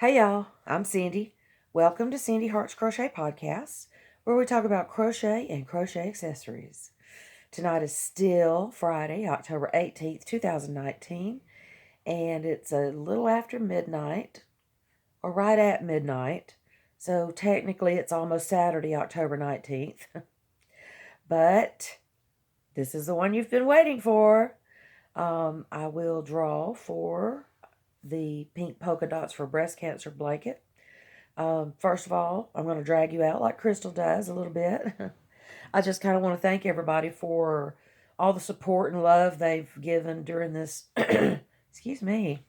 Hey y'all, I'm Cindy. Welcome to Cindy Hart's Crochet Podcast, where we talk about crochet and crochet accessories. Tonight is still Friday, October 18th, 2019, and it's a little after midnight, or right at midnight. So technically it's almost Saturday, October 19th. But this is the one you've been waiting for. I will draw for the pink polka dots for breast cancer blanket. First of all, I'm going to drag you out like Crystal does a little bit. I just kind of want to thank everybody for all the support and love they've given during this. Excuse me.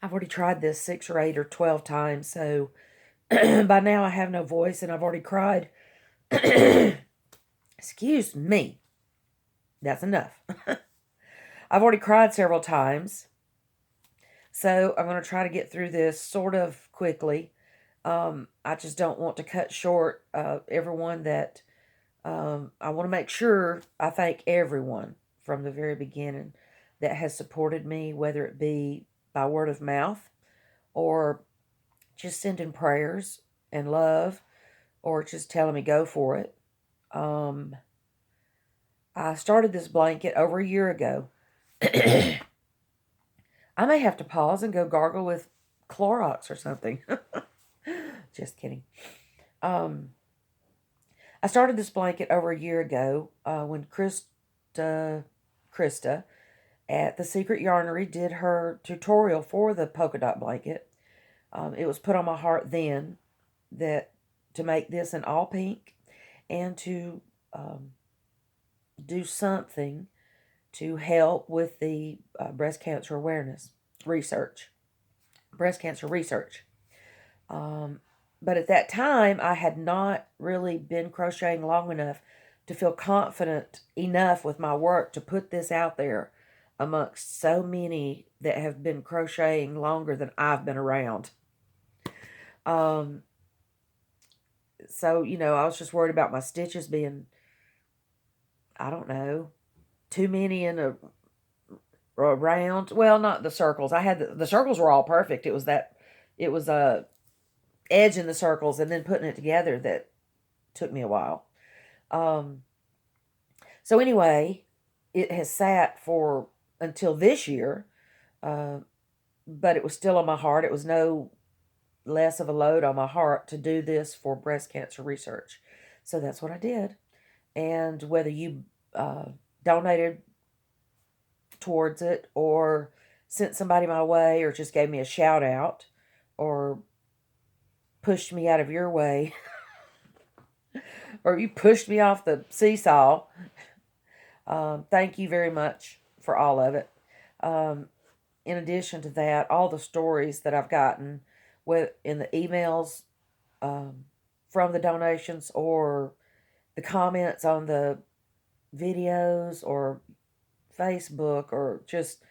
I've already tried this 6 or 8 or 12 times, so by now I have no voice and I've already cried. Excuse me. That's enough. I've already cried several times. So I'm going to try to get through this sort of quickly. I just don't want to cut short everyone that I want to make sure I thank everyone from the very beginning that has supported me, whether it be by word of mouth or just sending prayers and love or just telling me go for it. I started this blanket over a year ago. I may have to pause and go gargle with Clorox or something. Just kidding. I started this blanket over a year ago when Krista at the Secret Yarnery did her tutorial for the polka dot blanket. It was put on my heart then that to make this in all pink and to do something to help with the breast cancer awareness research. Breast cancer research. But at that time, I had not really been crocheting long enough to feel confident enough with my work to put this out there amongst so many that have been crocheting longer than I've been around. So, I was just worried about my stitches being, I don't know, too many in a round. Well, not the circles. I had the circles were all perfect. It was a edge in the circles and then putting it together that took me a while. So anyway, it has sat for until this year, but it was still on my heart. It was no less of a load on my heart to do this for breast cancer research. So that's what I did. And whether you donated towards it or sent somebody my way or just gave me a shout out or pushed me out of your way or you pushed me off the seesaw, thank you very much for all of it. In addition to that, all the stories that I've gotten in the emails from the donations or the comments on the videos or Facebook or just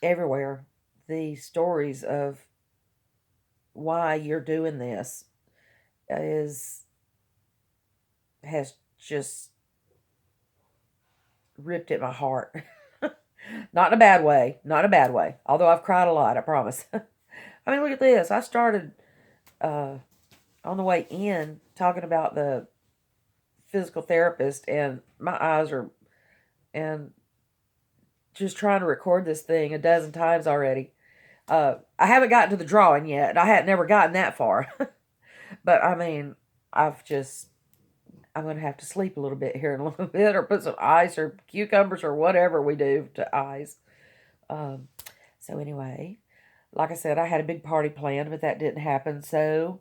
everywhere, the stories of why you're doing this has just ripped at my heart. Not in a bad way. Not in a bad way. Although I've cried a lot, I promise. I mean, look at this. I started on the way in talking about the physical therapist, and my eyes are, and just trying to record this thing a dozen times already. I haven't gotten to the drawing yet. I had never gotten that far. But I mean, I'm going to have to sleep a little bit here in a little bit or put some ice or cucumbers or whatever we do to eyes. So anyway, like I said, I had a big party planned, but that didn't happen. So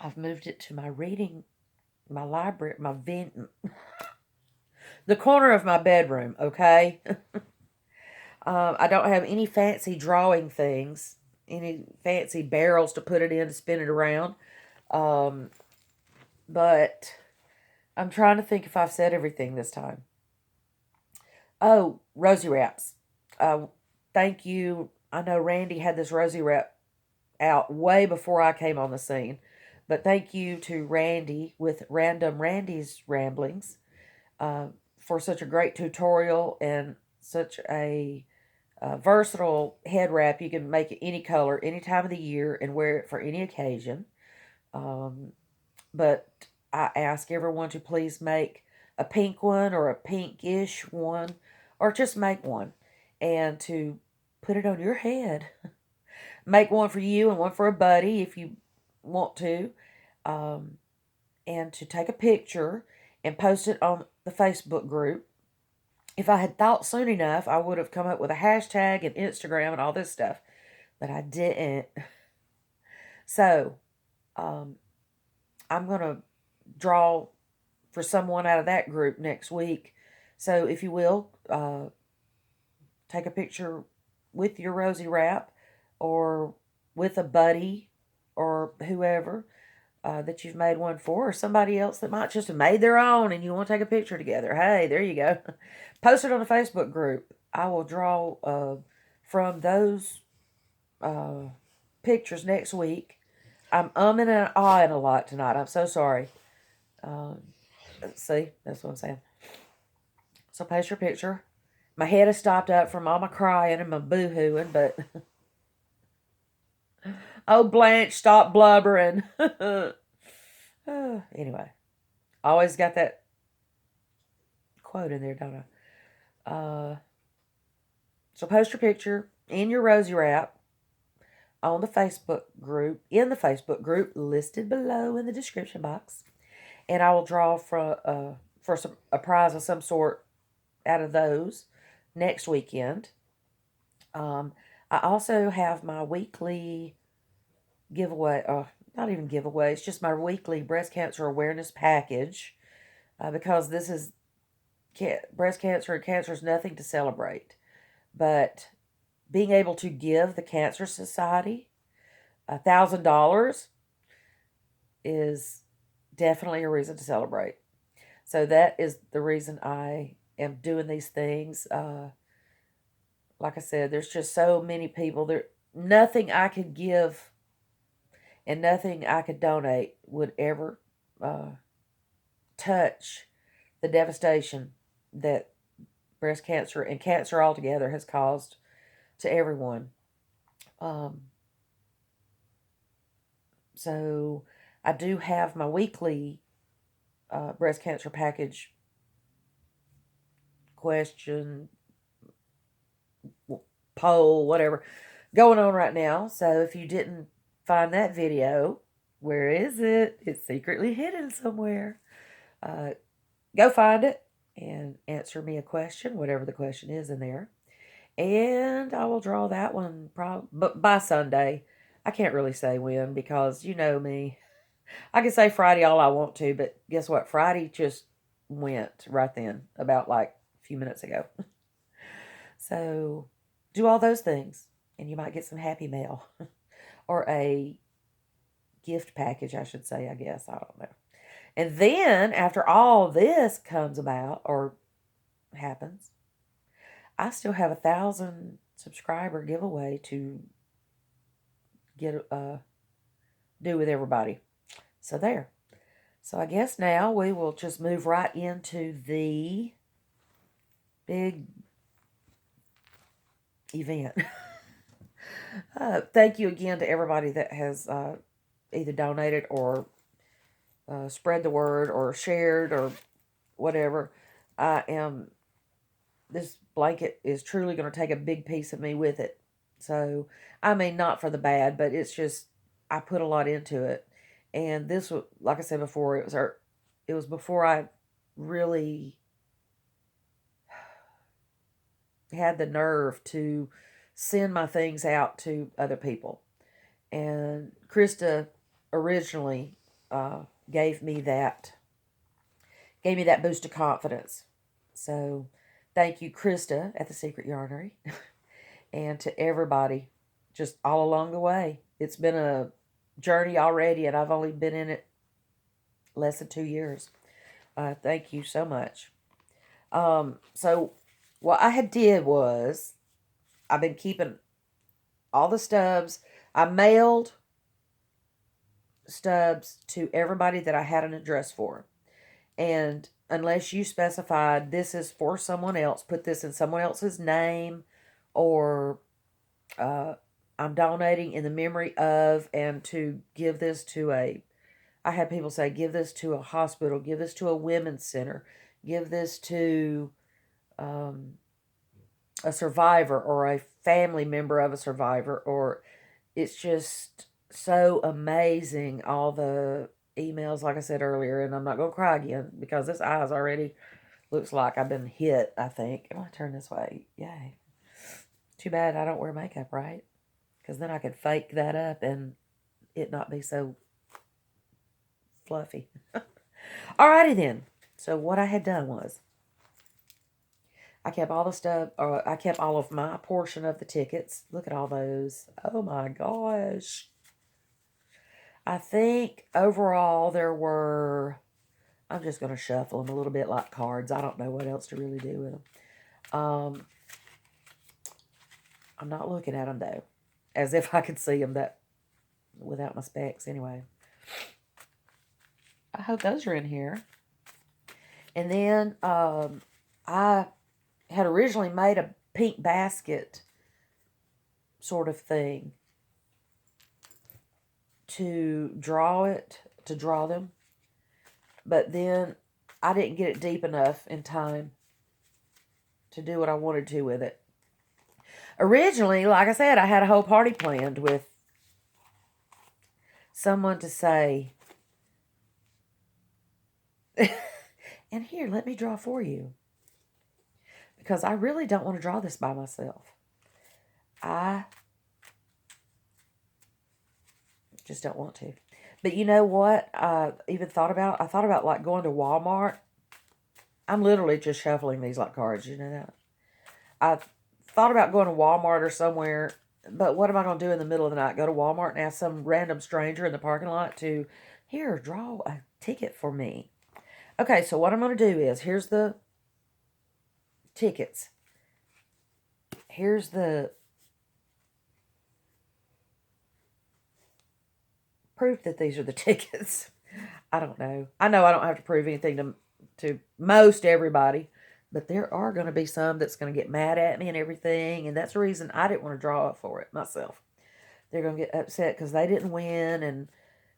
I've moved it to my library, the corner of my bedroom, okay? I don't have any fancy drawing things, any fancy barrels to put it in to spin it around. But I'm trying to think if I've said everything this time. Oh, rosy wraps. Thank you. I know Randy had this rosy wrap out way before I came on the scene. But thank you to Randy with Random Randy's Ramblings for such a great tutorial and such a versatile head wrap. You can make it any color, any time of the year, and wear it for any occasion. But I ask everyone to please make a pink one or a pinkish one, or just make one, and to put it on your head. Make one for you and one for a buddy if you want to, and to take a picture and post it on the Facebook group. If I had thought soon enough, I would have come up with a hashtag and Instagram and all this stuff, but I didn't. So, I'm going to draw for someone out of that group next week. So, if you will, take a picture with your rosy wrap or with a buddy or whoever that you've made one for, or somebody else that might just have made their own and you want to take a picture together. Hey, there you go. Post it on the Facebook group. I will draw from those pictures next week. I'm umming and ahhing a lot tonight. I'm so sorry. See, that's what I'm saying. So post your picture. My head has stopped up from all my crying and my boo-hooing, but oh, Blanche, stop blubbering. Anyway, I always got that quote in there, don't I? So post your picture in your rosy wrap on the Facebook group, in the Facebook group listed below in the description box, and I will draw for a prize of some sort out of those next weekend. I also have my weekly giveaway, not even giveaway, it's just my weekly breast cancer awareness package, because this is breast cancer, and cancer is nothing to celebrate, but being able to give the Cancer Society $1,000 is definitely a reason to celebrate. So that is the reason I am doing these things. Like I said, there's just so many people. There, nothing I could give and nothing I could donate would ever touch the devastation that breast cancer and cancer altogether has caused to everyone. So I do have my weekly breast cancer package question, poll, whatever, going on right now. So if you didn't find that video, where is it? It's secretly hidden somewhere. Go find it and answer me a question, whatever the question is in there. And I will draw that one but by Sunday. I can't really say when, because you know me. I can say Friday all I want to, but guess what? Friday just went right then, about like a few minutes ago. So do all those things, and you might get some happy mail. Or a gift package, I should say, I guess. I don't know. And then, after all this comes about, or happens, I still have 1,000 subscriber giveaway to get do with everybody. So there. So I guess now we will just move right into the big event. Thank you again to everybody that has either donated or spread the word or shared or whatever. This blanket is truly going to take a big piece of me with it. So, I mean, not for the bad, but it's just, I put a lot into it. And this was, like I said before, it was before I really had the nerve to send my things out to other people. And Krista originally gave me that boost of confidence. So thank you, Krista at the Secret Yarnery, and to everybody just all along the way. It's been a journey already, and I've only been in it less than 2 years. Thank you so much. So what I had did was, I've been keeping all the stubs. I mailed stubs to everybody that I had an address for. And unless you specified this is for someone else, put this in someone else's name, or I'm donating in the memory of, and to give this to I had people say, give this to a hospital, give this to a women's center, give this to a survivor or a family member of a survivor, or it's just so amazing, all the emails, like I said earlier, and I'm not going to cry again because this eye's already looks like I've been hit, I think. I'm going to turn this way. Yay. Too bad I don't wear makeup, right? Because then I could fake that up and it not be so fluffy. Alrighty then. So what I had done was I kept all the stuff, or I kept all of my portion of the tickets. Look at all those. Oh my gosh. I think overall there were, I'm just going to shuffle them a little bit like cards. I don't know what else to really do with them. I'm not looking at them though, as if I could see them that without my specs anyway. I hope those are in here. And then I had originally made a pink basket sort of thing to draw them. But then I didn't get it deep enough in time to do what I wanted to with it. Originally, like I said, I had a whole party planned with someone to say, and here, let me draw for you. Because I really don't want to draw this by myself. I just don't want to. But you know what I thought about like going to Walmart. I'm literally just shuffling these like cards, you know that? I thought about going to Walmart or somewhere, but what am I going to do in the middle of the night? Go to Walmart and ask some random stranger in the parking lot to, here, draw a ticket for me. Okay, so what I'm going to do is, here's the tickets. Here's the proof that these are the tickets. I don't know. I know I don't have to prove anything to most everybody, but there are going to be some that's going to get mad at me and everything, and that's the reason I didn't want to draw for it myself. They're going to get upset because they didn't win, and,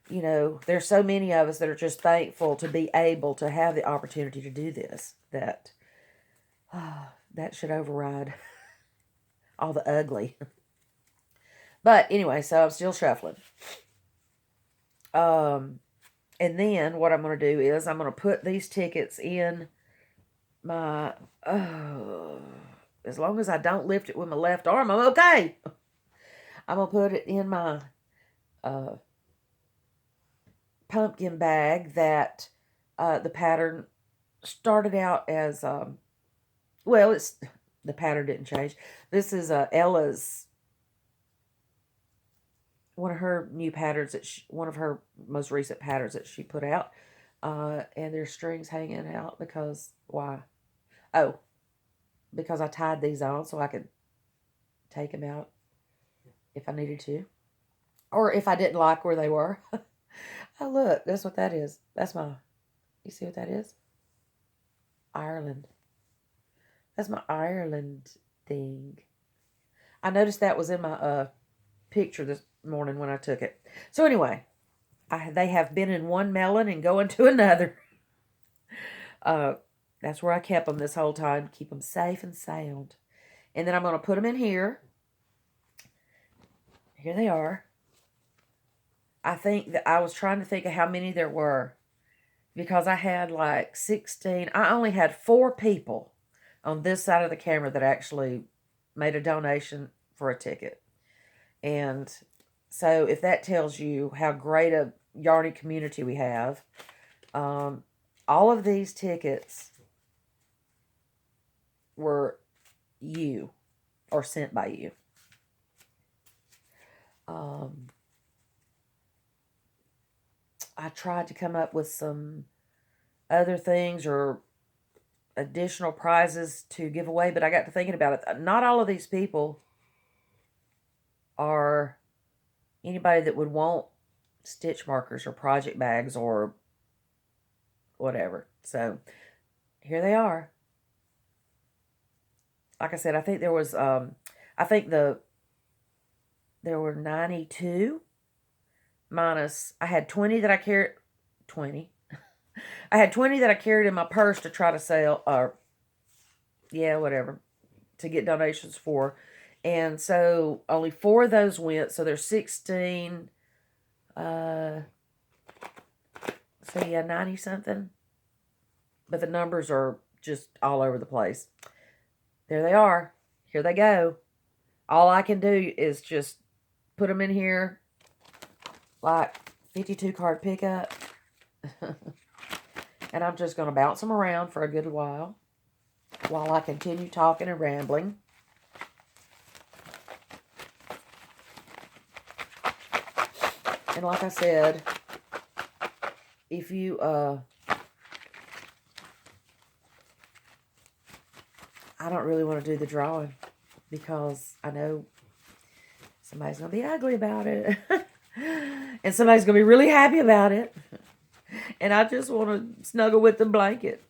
you know, there's so many of us that are just thankful to be able to have the opportunity to do this, that that should override all the ugly. But anyway, so I'm still shuffling. And then what I'm going to do is I'm going to put these tickets in my, as long as I don't lift it with my left arm, I'm okay. I'm going to put it in my pumpkin bag that the pattern started out as, well, the pattern didn't change. This is Ella's, one of her new patterns, one of her most recent patterns that she put out. And there's strings hanging out because, why? Oh, because I tied these on so I could take them out if I needed to. Or if I didn't like where they were. Oh, look, that's what that is. That's my, you see what that is? Ireland. That's my Ireland thing. I noticed that was in my picture this morning when I took it. So anyway, they have been in one melon and going to another. That's where I kept them this whole time. Keep them safe and sound. And then I'm going to put them in here. Here they are. I think that I was trying to think of how many there were, because I had like 16. I only had 4 people on this side of the camera that actually made a donation for a ticket. And so if that tells you how great a yarny community we have, all of these tickets were you, or sent by you. I tried to come up with some other things or additional prizes to give away, but I got to thinking about it. Not all of these people are anybody that would want stitch markers or project bags or whatever. So here they are. Like I said, I think there was, there were 92 minus, I had 20 that I carried, 20. I had 20 that I carried in my purse to try to sell, or, yeah, whatever, to get donations for. And so only 4 of those went, so there's 16, so yeah, 90 something. But the numbers are just all over the place. There they are. Here they go. All I can do is just put them in here like 52 card pickup. And I'm just going to bounce them around for a good while I continue talking and rambling. And like I said, if you, I don't really want to do the drawing because I know somebody's going to be ugly about it. And somebody's going to be really happy about it. And I just want to snuggle with the blanket.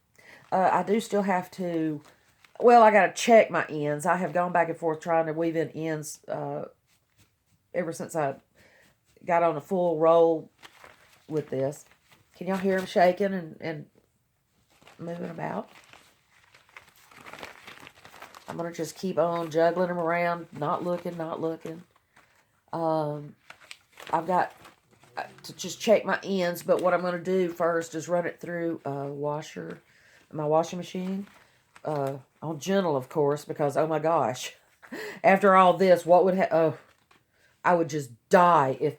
I do still have to, well, I got to check my ends. I have gone back and forth trying to weave in ends ever since I got on a full roll with this. Can y'all hear them shaking and moving about? I'm going to just keep on juggling them around, not looking. I've got to just check my ends, but what I'm going to do first is run it through my washing machine, on gentle, of course, because, oh my gosh, after all this, what would I would just die if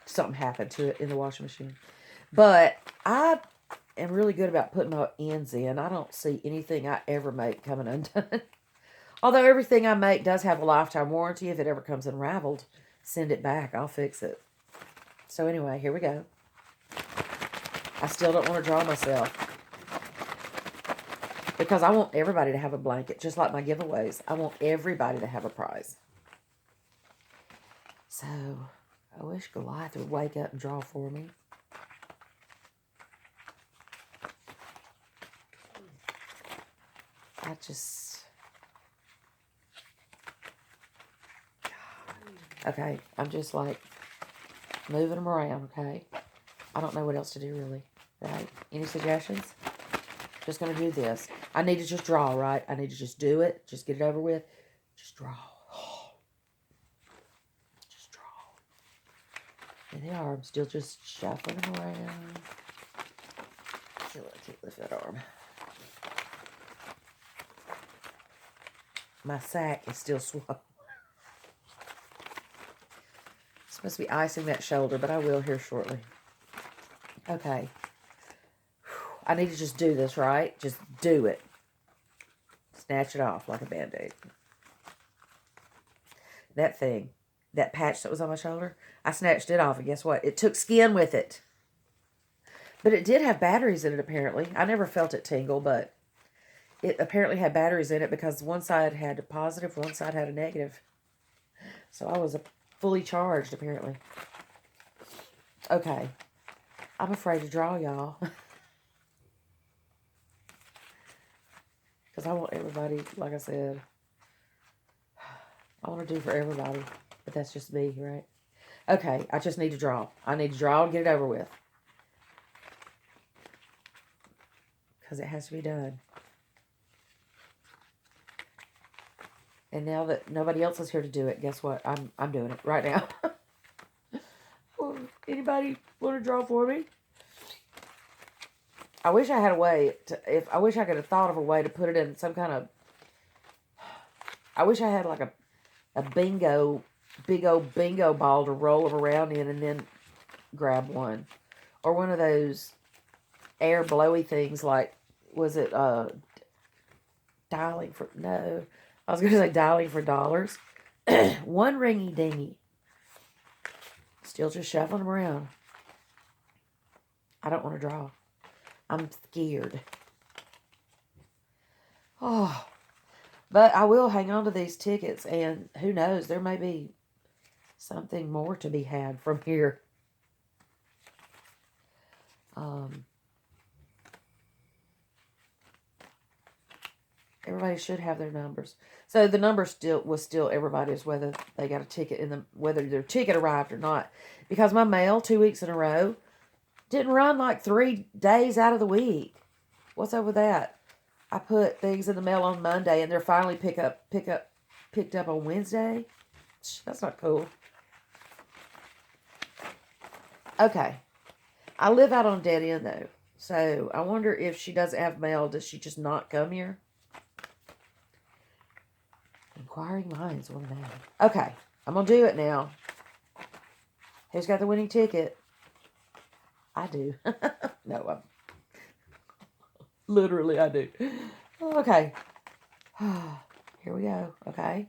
something happened to it in the washing machine. But I am really good about putting my ends in. I don't see anything I ever make coming undone. Although everything I make does have a lifetime warranty. If it ever comes unraveled, send it back. I'll fix it. So anyway, here we go. I still don't want to draw myself, because I want everybody to have a blanket, just like my giveaways. I want everybody to have a prize. So, I wish Goliath would wake up and draw for me. Okay, I'm just like moving them around, okay? I don't know what else to do, really, right? Any suggestions? Just going to do this. I need to just draw, right? I need to just do it. Just get it over with. Just draw. Just draw. There they are. I'm still just shuffling them around. Still can't lift that arm. My sack is still swollen. Supposed to be icing that shoulder, but I will here shortly. Okay. I need to just do this, right? Just do it. Snatch it off like a Band-Aid. That thing, that patch that was on my shoulder, I snatched it off, and guess what? It took skin with it. But it did have batteries in it, apparently. I never felt it tingle, but it apparently had batteries in it because one side had a positive, one side had a negative. So I was fully charged, apparently. Okay. I'm afraid to draw, y'all. Because I want everybody, like I said, I want to do for everybody. But that's just me, right? Okay, I just need to draw. I need to draw and get it over with. Because it has to be done. And now that nobody else is here to do it, guess what? I'm doing it right now. Well, anybody want to draw for me? I wish I had a way to, I wish I could have thought of a way to put it in some kind of, I wish I had like a bingo, big old bingo ball to roll them around in and then grab one. Or one of those air blowy things like, was it dialing for, no, I was going to say dialing for dollars. One ringy dingy. Still just shuffling them around. I don't want to draw. I'm scared. Oh, but I will hang on to these tickets, and who knows, there may be something more to be had from here. Everybody should have their numbers. So the number was still everybody's, whether they got a ticket whether their ticket arrived or not. Because my mail 2 weeks in a row didn't run like 3 days out of the week. What's up with that? I put things in the mail on Monday and they're finally picked up on Wednesday. That's not cool. Okay. I live out on a dead end though. So I wonder if she doesn't have mail, does she just not come here? Inquiring minds want to know. Okay. I'm going to do it now. Who's got the winning ticket? I do. No, literally I do. Okay. Here we go. Okay.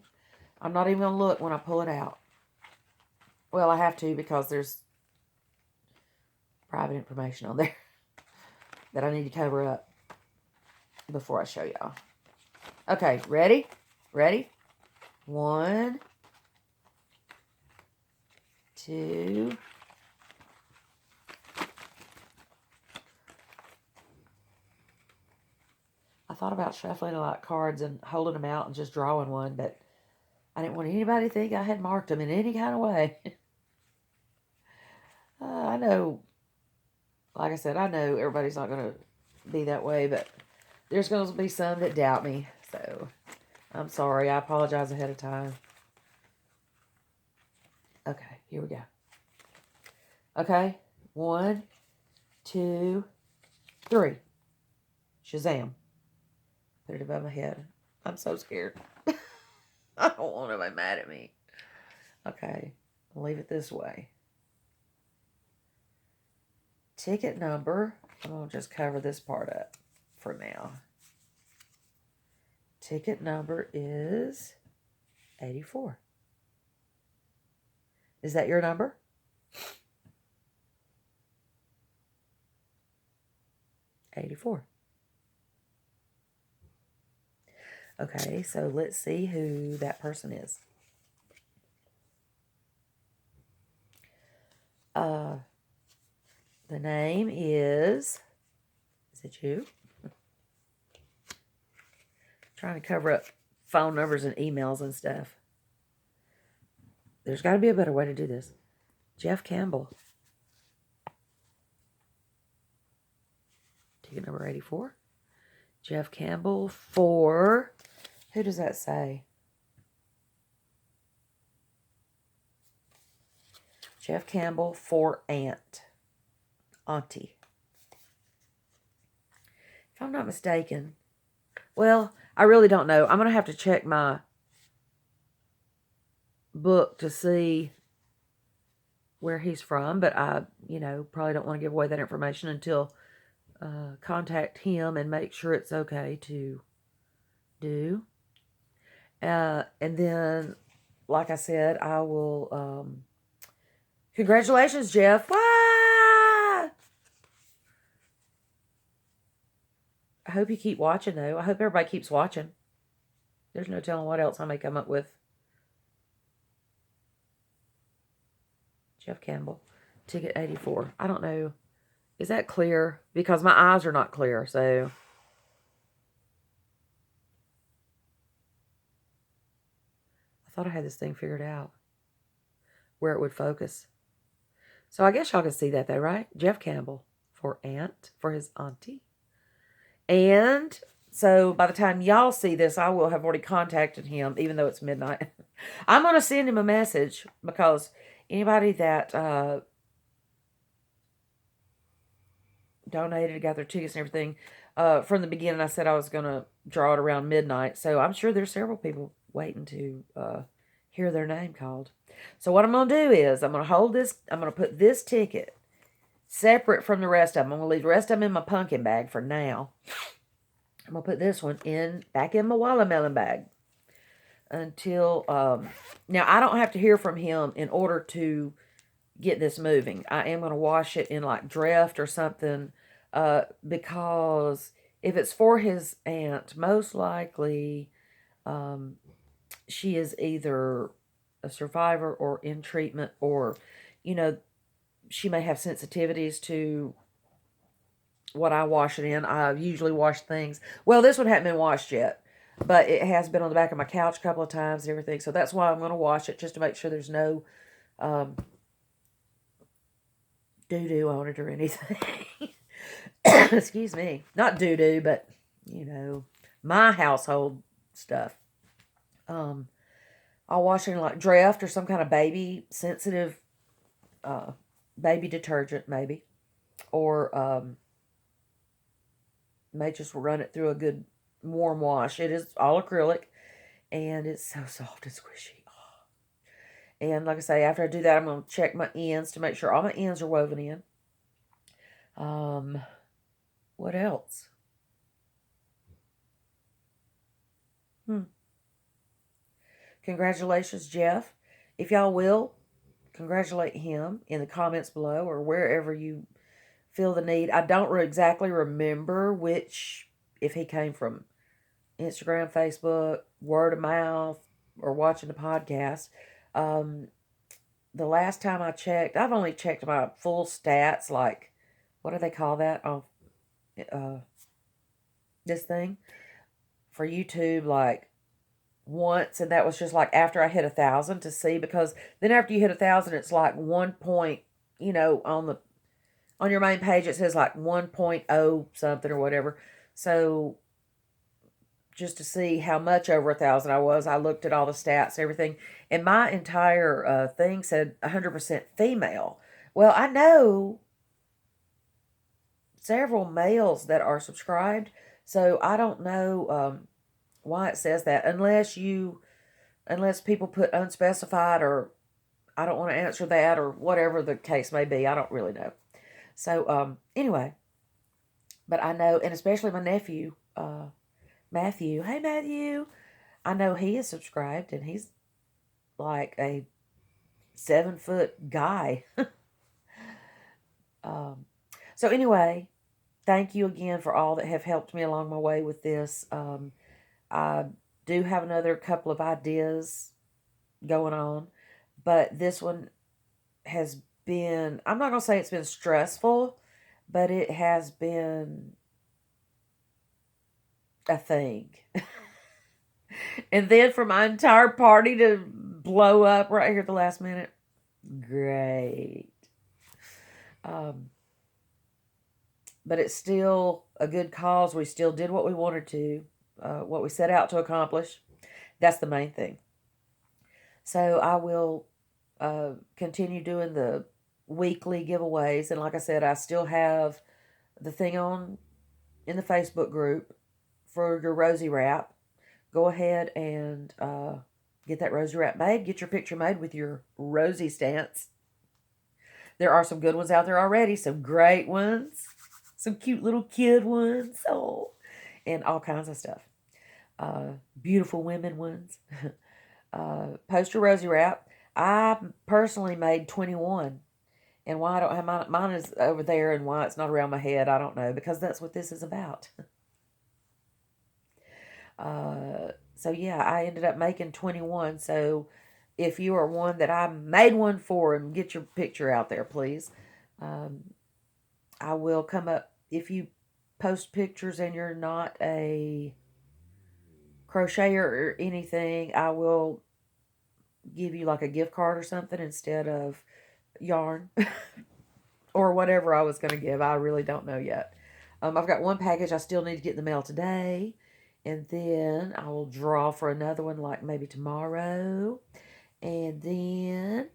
I'm not even going to look when I pull it out. Well, I have to because there's private information on there that I need to cover up before I show y'all. Okay, ready? Ready? 1, 2. I thought about shuffling a lot of cards and holding them out and just drawing one, but I didn't want anybody to think I had marked them in any kind of way. I know, like I said, I know everybody's not going to be that way, but there's going to be some that doubt me, so I'm sorry. I apologize ahead of time. Okay, here we go. Okay, 1, 2, 3. Shazam. Put it above my head. I'm so scared. I don't want anybody mad at me. Okay, I'll leave it this way. Ticket number. I'm going to just cover this part up for now. Ticket number is 84. Is that your number? $84. Okay, so let's see who that person is. The name is it you? Trying to cover up phone numbers and emails and stuff. There's got to be a better way to do this. Jeff Campbell. Ticket number 84. Jeff Campbell for... Who does that say? Jeff Campbell for Auntie. If I'm not mistaken. Well, I really don't know. I'm going to have to check my book to see where he's from. But I, probably don't want to give away that information until contact him and make sure it's okay to do. And then, like I said, I will... Congratulations, Jeff. Wah! I hope you keep watching, though. I hope everybody keeps watching. There's no telling what else I may come up with. Jeff Campbell. Ticket 84. I don't know. Is that clear? Because my eyes are not clear, so... I thought I had this thing figured out. Where it would focus. So I guess y'all can see that, though, right? Jeff Campbell for his auntie. And so by the time y'all see this, I will have already contacted him, even though it's midnight. I'm going to send him a message because anybody that donated, got their tickets and everything, from the beginning I said I was going to draw it around midnight. So I'm sure there's several people waiting to hear their name called. So what I'm going to do is I'm going to hold this, I'm going to put this ticket separate from the rest of them. I'm going to leave the rest of them in my pumpkin bag for now. I'm going to put this one back in my watermelon bag until, now I don't have to hear from him in order to get this moving. I am going to wash it in like Dreft or something, because if it's for his aunt, most likely, she is either a survivor or in treatment, or, she may have sensitivities to what I wash it in. I usually wash things. Well, this one hadn't been washed yet. But it has been on the back of my couch a couple of times and everything. So that's why I'm going to wash it, just to make sure there's no doo-doo on it or anything. Excuse me. Not doo-doo, but, my household stuff. I'll wash it in like Dreft or some kind of baby sensitive baby detergent, maybe. Or may just run it through a good warm wash. It is all acrylic, and it's so soft and squishy. And like I say, after I do that, I'm going to check my ends to make sure all my ends are woven in. What else? Congratulations, Jeff. If y'all will, congratulate him in the comments below or wherever you feel the need. I don't exactly remember which, if he came from Instagram, Facebook, word of mouth, or watching the podcast. The last time I checked, I've only checked my full stats, like, what do they call that on this thing for YouTube, like once, and that was just like after I hit 1,000 to see, because then after you hit 1,000, it's like 1 point, on your main page it says like 1.0 something or whatever. So just to see how much over 1,000 I was, I looked at all the stats and everything, and my entire thing said 100% female. Well, I know several males that are subscribed, so I don't know why it says that, unless people put unspecified, or I don't want to answer that, or whatever the case may be. I don't really know. So anyway, but I know, and especially my nephew, Matthew. Hey, Matthew. I know he is subscribed, and he's like a 7-foot guy. So anyway, thank you again for all that have helped me along my way with this. I do have another couple of ideas going on, but this one has been, I'm not going to say it's been stressful, but it has been a thing. And then for my entire party to blow up right here at the last minute, great. But it's still a good cause. We still did what we wanted to, what we set out to accomplish. That's the main thing. So I will continue doing the weekly giveaways. And like I said, I still have the thing on in the Facebook group for your rosy wrap. Go ahead and get that rosy wrap made. Get your picture made with your rosy stance. There are some good ones out there already. Some great ones. Some cute little kid ones. Oh, and all kinds of stuff. Beautiful women ones. Post your rosy wrap. I personally made 21. And why I don't have mine is over there, and why it's not around my head, I don't know. Because that's what this is about. So yeah, I ended up making 21. So if you are one that I made one for, and get your picture out there, please. I will come up, if you post pictures and you're not a crocheter or anything, I will give you like a gift card or something instead of yarn or whatever I was going to give. I really don't know yet. I've got one package I still need to get in the mail today, and then I will draw for another one like maybe tomorrow. And then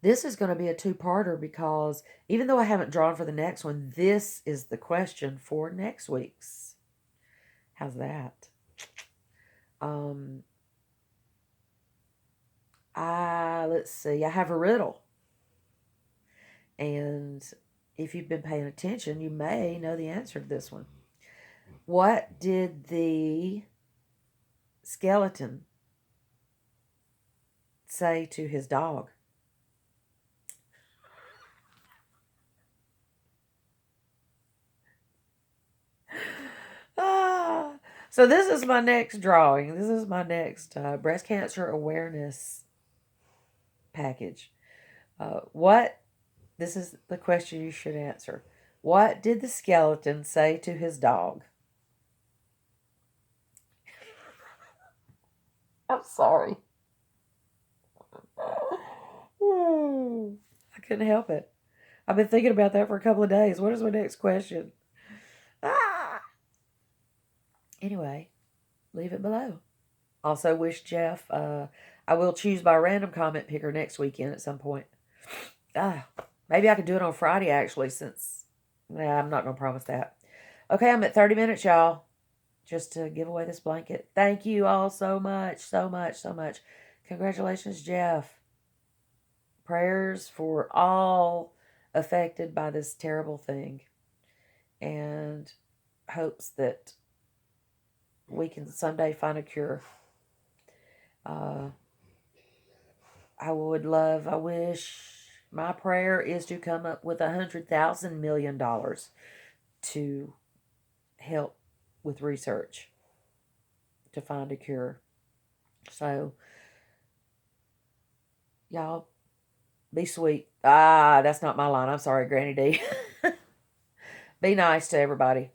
this is going to be a 2-parter, because even though I haven't drawn for the next one, this is the question for next week's. How's that? Let's see. I have a riddle. And if you've been paying attention, you may know the answer to this one. What did the skeleton say to his dog? So this is my next drawing. This is my next breast cancer awareness package. This is the question you should answer. What did the skeleton say to his dog? I'm sorry. I couldn't help it. I've been thinking about that for a couple of days. What is my next question? Ah! Anyway, leave it below. Also wish Jeff, I will choose my random comment picker next weekend at some point. Maybe I could do it on Friday, actually, since, I'm not going to promise that. Okay, I'm at 30 minutes, y'all, just to give away this blanket. Thank you all so much, so much, so much. Congratulations, Jeff. Prayers for all affected by this terrible thing. And hopes that we can someday find a cure. I wish, my prayer is to come up with $100,000 million to help with research to find a cure. So, y'all, be sweet. That's not my line. I'm sorry, Granny D. Be nice to everybody.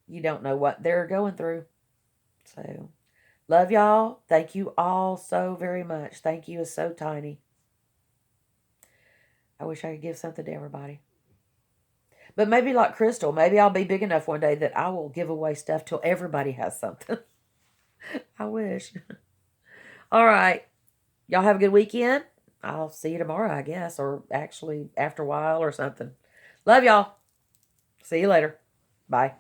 You don't know what they're going through. So, love y'all. Thank you all so very much. Thank you is so tiny. I wish I could give something to everybody. But maybe like Crystal, maybe I'll be big enough one day that I will give away stuff till everybody has something. I wish. All right. Y'all have a good weekend. I'll see you tomorrow, I guess, or actually after a while or something. Love y'all. See you later. Bye.